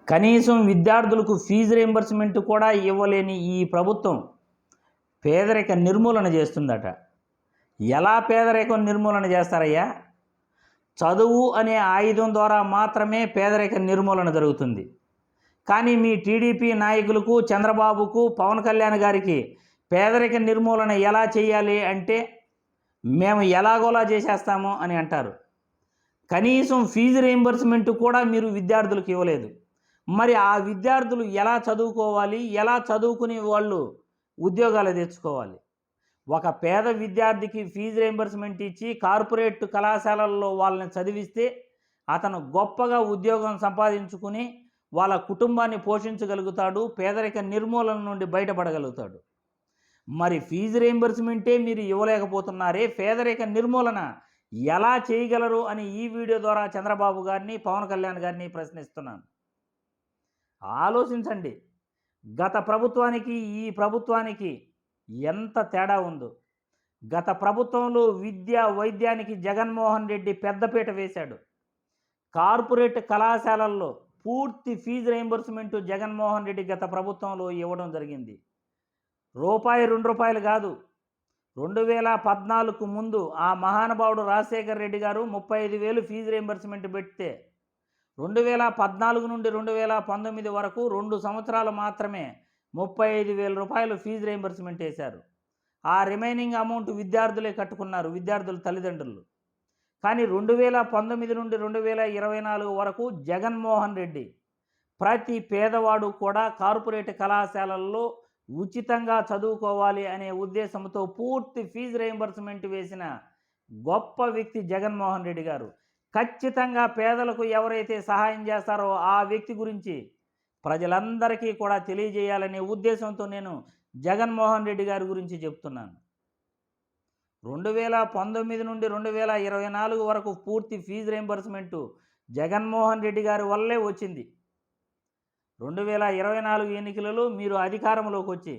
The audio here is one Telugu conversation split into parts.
కనీసం విద్యార్థులకు ఫీజు రీయింబర్స్మెంట్ కూడా ఇవ్వలేని ఈ ప్రభుత్వం పేదరిక నిర్మూలన చేస్తుందట. ఎలా పేదరికం నిర్మూలన చేస్తారయ్యా? చదువు అనే ఆయుధం ద్వారా మాత్రమే పేదరిక నిర్మూలన జరుగుతుంది. కానీ మీ టీడీపీ నాయకులకు, చంద్రబాబుకు, పవన్ కళ్యాణ్ గారికి పేదరిక నిర్మూలన ఎలా చేయాలి అంటే మేము ఎలాగోలా చేసేస్తాము అని అంటారు. కనీసం ఫీజు రీయింబర్స్మెంట్ కూడా మీరు విద్యార్థులకు ఇవ్వలేదు. మరి ఆ విద్యార్థులు ఎలా చదువుకోవాలి? ఎలా చదువుకుని వాళ్ళు ఉద్యోగాలు తెచ్చుకోవాలి? ఒక పేద విద్యార్థికి ఫీజు రీయింబర్స్మెంట్ ఇచ్చి కార్పొరేట్ కళాశాలల్లో వాళ్ళని చదివిస్తే అతను గొప్పగా ఉద్యోగం సంపాదించుకుని వాళ్ళ కుటుంబాన్ని పోషించగలుగుతాడు, పేదరిక నిర్మూలన నుండి బయటపడగలుగుతాడు. మరి ఫీజు రీయింబర్స్మెంటే మీరు ఇవ్వలేకపోతున్నారే, పేదరిక నిర్మూలన ఎలా చేయగలరు అని ఈ వీడియో ద్వారా చంద్రబాబు గారిని, పవన్ కళ్యాణ్ గారిని ప్రశ్నిస్తున్నాను. ఆలోచించండి. గత ప్రభుత్వానికి ఈ ప్రభుత్వానికి ఎంత తేడా ఉందో. గత ప్రభుత్వంలో విద్య, వైద్యానికి జగన్మోహన్ రెడ్డి పెద్దపీట వేశాడు. కార్పొరేట్ కళాశాలల్లో పూర్తి ఫీజు రీయింబర్స్మెంట్ జగన్మోహన్ రెడ్డి గత ప్రభుత్వంలో ఇవ్వడం జరిగింది. రూపాయి, రూపాయలు కాదు. 2014 ముందు ఆ మహానుభావుడు రాజశేఖర్ రెడ్డి గారు 35,000 ఫీజు రీయింబర్స్మెంట్ పెడితే 2014 నుండి 2019 వరకు 2 సంవత్సరాలు మాత్రమే 35,000 రూపాయలు ఫీజు రీయింబర్స్మెంట్ వేశారు. ఆ రిమైనింగ్ అమౌంట్ విద్యార్థులే కట్టుకున్నారు, విద్యార్థుల తల్లిదండ్రులు. కానీ 2019 నుండి 2024 వరకు జగన్మోహన్ రెడ్డి ప్రతి పేదవాడు కూడా కార్పొరేట్ కళాశాలల్లో ఉచితంగా చదువుకోవాలి అనే ఉద్దేశంతో పూర్తి ఫీజు రీయింబర్స్మెంట్ వేసిన గొప్ప వ్యక్తి జగన్మోహన్ రెడ్డి గారు. ఖచ్చితంగా పేదలకు ఎవరైతే సహాయం చేస్తారో ఆ వ్యక్తి గురించి ప్రజలందరికీ కూడా తెలియజేయాలనే ఉద్దేశంతో నేను జగన్మోహన్ రెడ్డి గారి గురించి చెప్తున్నాను. 2019 నుండి 2024 వరకు పూర్తి ఫీజు రీయింబర్స్మెంట్ జగన్మోహన్ రెడ్డి గారి వల్లే వచ్చింది. 2024 ఎన్నికలలో మీరు అధికారంలోకి వచ్చి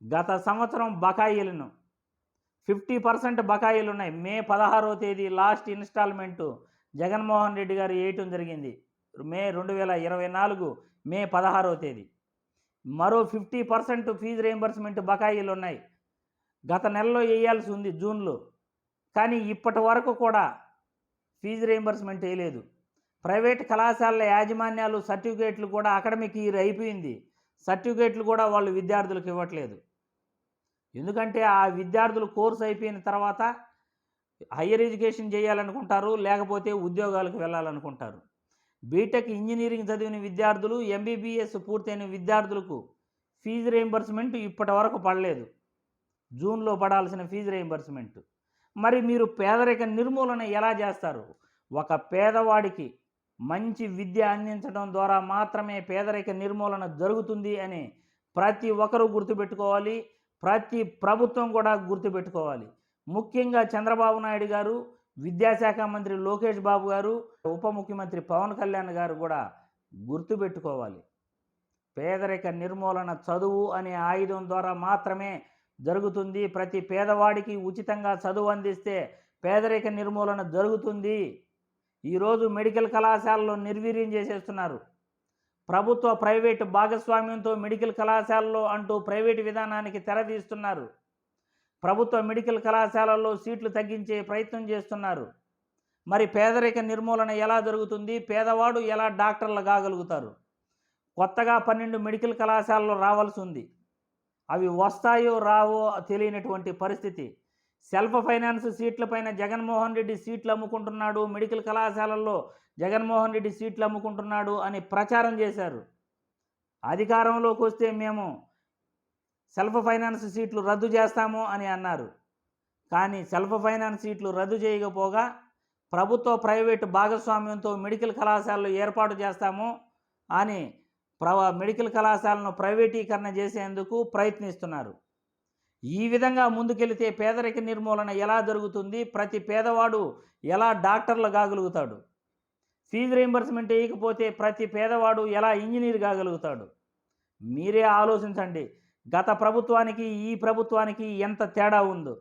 గత సంవత్సరం బకాయిలను 50% బకాయిలు ఉన్నాయి. మే 16వ తేదీ లాస్ట్ ఇన్స్టాల్మెంటు జగన్మోహన్ రెడ్డి గారు వేయటం జరిగింది. మే 2024 మే 16వ తేదీ. మరో 50% ఫీజు రీయింబర్స్మెంట్ బకాయిలు ఉన్నాయి. గత నెలలో వేయాల్సి ఉంది జూన్లో. కానీ ఇప్పటి వరకు కూడా ఫీజు రీయింబర్స్మెంట్ వేయలేదు. ప్రైవేట్ కళాశాలల యాజమాన్యాలు సర్టిఫికేట్లు కూడా అకాడమిక్ ఇయర్ అయిపోయింది, సర్టిఫికేట్లు కూడా వాళ్ళు విద్యార్థులకు ఇవ్వట్లేదు. ఎందుకంటే ఆ విద్యార్థులు కోర్సు అయిపోయిన తర్వాత హయ్యర్ ఎడ్యుకేషన్ చేయాలనుకుంటారు, లేకపోతే ఉద్యోగాలకు వెళ్ళాలనుకుంటారు. బీటెక్ ఇంజనీరింగ్ చదివిన విద్యార్థులు, ఎంబీబీఎస్ పూర్తయిన విద్యార్థులకు ఫీజు రీయింబర్స్మెంట్ ఇప్పటి వరకు పడలేదు. జూన్లో పడాల్సిన ఫీజు రీయింబర్స్మెంట్. మరి మీరు పేదరిక నిర్మూలన ఎలా చేస్తారు? ఒక పేదవాడికి మంచి విద్య అందించడం ద్వారా మాత్రమే పేదరిక నిర్మూలన జరుగుతుంది అని ప్రతి ఒక్కరూ గుర్తుపెట్టుకోవాలి. ప్రతి ప్రభుత్వం కూడా గుర్తుపెట్టుకోవాలి. ముఖ్యంగా చంద్రబాబు నాయుడు గారు, విద్యాశాఖ మంత్రి లోకేష్ బాబు గారు, ఉప ముఖ్యమంత్రి పవన్ కళ్యాణ్ గారు కూడా గుర్తుపెట్టుకోవాలి. పేదరిక నిర్మూలన చదువు అనే ఆయుధం ద్వారా మాత్రమే జరుగుతుంది. ప్రతి పేదవాడికి ఉచితంగా చదువు అందిస్తే పేదరిక నిర్మూలన జరుగుతుంది. ఈరోజు మెడికల్ కళాశాలలో నిర్వీర్యం చేసేస్తున్నారు. ప్రభుత్వ ప్రైవేటు భాగస్వామ్యంతో మెడికల్ కళాశాలలో అంటూ ప్రైవేటు విధానానికి తెరదీస్తున్నారు. ప్రభుత్వ మెడికల్ కళాశాలల్లో సీట్లు తగ్గించే ప్రయత్నం చేస్తున్నారు. మరి పేదరిక నిర్మూలన ఎలా జరుగుతుంది? పేదవాడు ఎలా డాక్టర్లు కాగలుగుతారు? కొత్తగా 12 మెడికల్ కళాశాలలు రావాల్సి ఉంది. అవి వస్తాయో రావో తెలియనటువంటి పరిస్థితి. సెల్ఫ్ ఫైనాన్స్ సీట్లపైన జగన్మోహన్ రెడ్డి సీట్లు అమ్ముకుంటున్నాడు, మెడికల్ కళాశాలల్లో జగన్మోహన్ రెడ్డి సీట్లు అమ్ముకుంటున్నాడు అని ప్రచారం చేశారు. అధికారంలోకి వస్తే మేము సెల్ఫ్ ఫైనాన్స్ సీట్లు రద్దు చేస్తాము అని అన్నారు. కానీ సెల్ఫ్ ఫైనాన్స్ సీట్లు రద్దు చేయకపోగా ప్రభుత్వ ప్రైవేటు భాగస్వామ్యంతో మెడికల్ కళాశాలలు ఏర్పాటు చేస్తాము అని మెడికల్ కళాశాలను ప్రైవేటీకరణ చేసేందుకు ప్రయత్నిస్తున్నారు. ఈ విధంగా ముందుకెళితే పేదరిక నిర్మూలన ఎలా జరుగుతుంది? ప్రతి పేదవాడు ఎలా డాక్టర్లు కాగలుగుతాడు? ఫీజు రీయింబర్స్మెంట్ వేయకపోతే ప్రతి పేదవాడు ఎలా ఇంజనీర్ కాగలుగుతాడు? మీరే ఆలోచించండి. గత ప్రభుత్వానికి ఈ ప్రభుత్వానికి ఎంత తేడా ఉందో.